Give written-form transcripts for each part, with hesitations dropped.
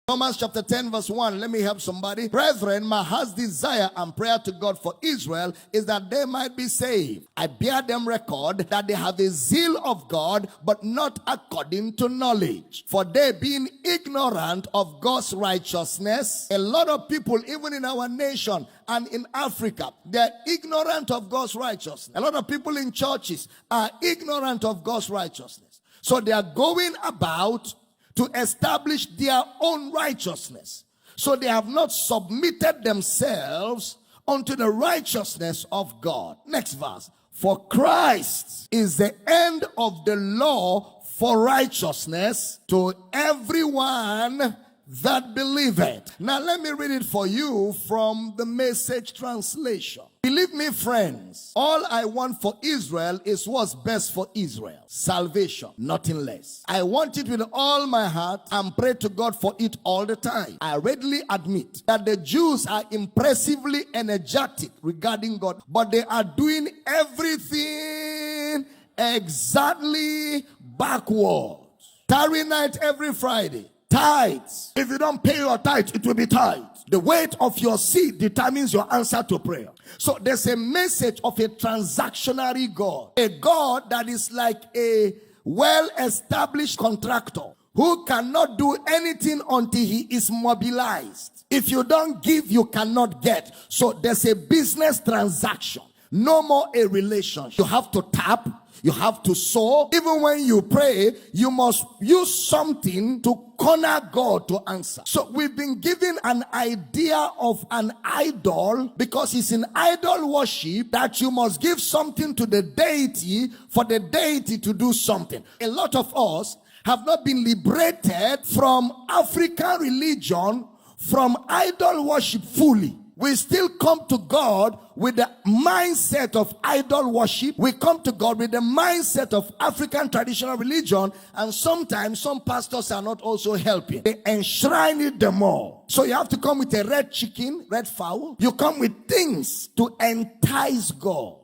Romans chapter 10 verse 1. Let me help somebody. Brethren, my heart's desire and prayer to God for Israel is that they might be saved. I bear them record that they have a zeal of God, but not according to knowledge. For they being ignorant of God's righteousness, a lot of people, even in our nation and in Africa, they're ignorant of God's righteousness. A lot of people in churches are ignorant of God's righteousness. So they are going about to establish their own righteousness. So they have not submitted themselves unto the righteousness of God. Next verse. For Christ is the end of the law for righteousness to everyone that believeth. Now let me read it for you from the Message translation. Believe me, friends, all I want for Israel is what's best for Israel. Salvation, nothing less. I want it with all my heart and pray to God for it all the time. I readily admit that the Jews are impressively energetic regarding God, but they are doing everything exactly backwards. Tarry night every Friday. Tithes. If you don't pay your tithe, it will be tithe. The weight of your seed determines your answer to prayer. So there's a message of a transactionary God. A God that is like a well-established contractor who cannot do anything until he is mobilized. If you don't give, you cannot get. So there's a business transaction. No more a relationship. You have to tap. You have to sow. Even when you pray, you must use something to corner God to answer. So we've been given an idea of an idol because it's in idol worship that you must give something to the deity for the deity to do something. A lot of us have not been liberated from African religion, from idol worship fully. We still come to God with the mindset of idol worship. We come to God with the mindset of African traditional religion. And sometimes some pastors are not also helping. They enshrine it the more. So you have to come with a red chicken, red fowl. You come with things to entice God.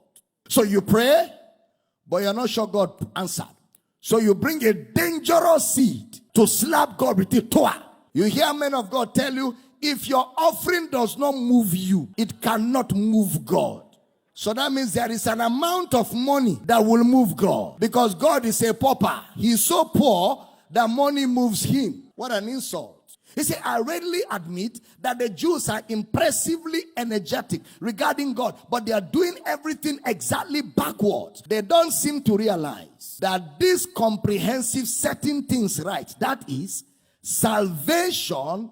So you pray, but you're not sure God answered. So you bring a dangerous seed to slap God with it. You hear men of God tell you, if your offering does not move you, it cannot move God. So that means there is an amount of money that will move God. Because God is a pauper. He's so poor that money moves him. What an insult. He said, I readily admit that the Jews are impressively energetic regarding God, but they are doing everything exactly backwards. They don't seem to realize that this comprehensive setting things right, that is, salvation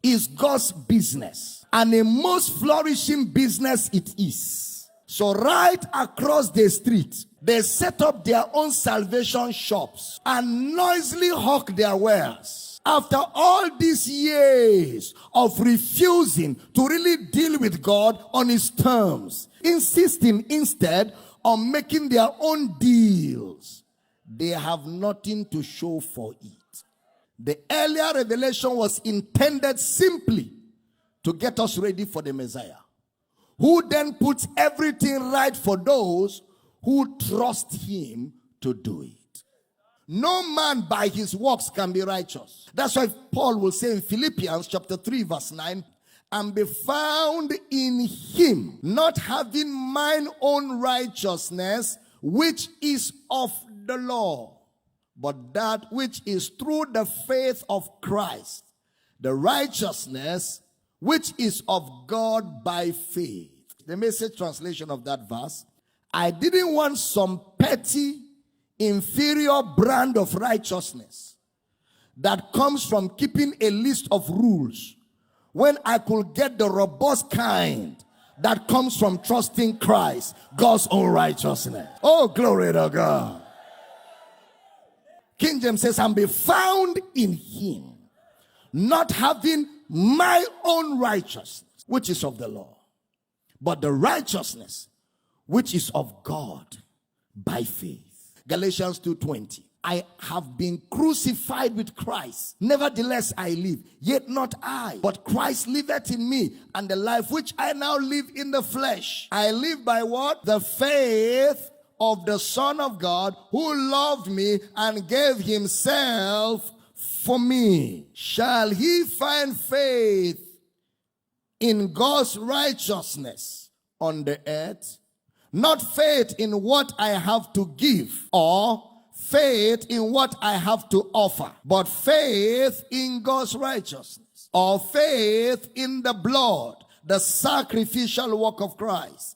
is God's business, and a most flourishing business it is. So right across the street, they set up their own salvation shops and noisily hawk their wares. After all these years of refusing to really deal with God on his terms, insisting instead on making their own deals, they have nothing to show for it. The earlier revelation was intended simply to get us ready for the Messiah, who then puts everything right for those who trust him to do it. No man by his works can be righteous. That's why Paul will say in Philippians chapter 3 verse 9, and be found in him, not having mine own righteousness, which is of the law, but that which is through the faith of Christ, the righteousness which is of God by faith. The Message translation of that verse. I didn't want some petty, inferior brand of righteousness that comes from keeping a list of rules when I could get the robust kind that comes from trusting Christ, God's own righteousness. Oh, glory to God. King James says, and be found in him, not having my own righteousness, which is of the law, but the righteousness which is of God by faith. Galatians 2:20. I have been crucified with Christ. Nevertheless I live, yet not I, but Christ liveth in me, and the life which I now live in the flesh, I live by what? The faith of the Son of God, who loved me and gave himself for me. Shall he find faith in God's righteousness on the earth? Not faith in what I have to give or faith in what I have to offer, but faith in God's righteousness, or faith in the blood, the sacrificial work of Christ.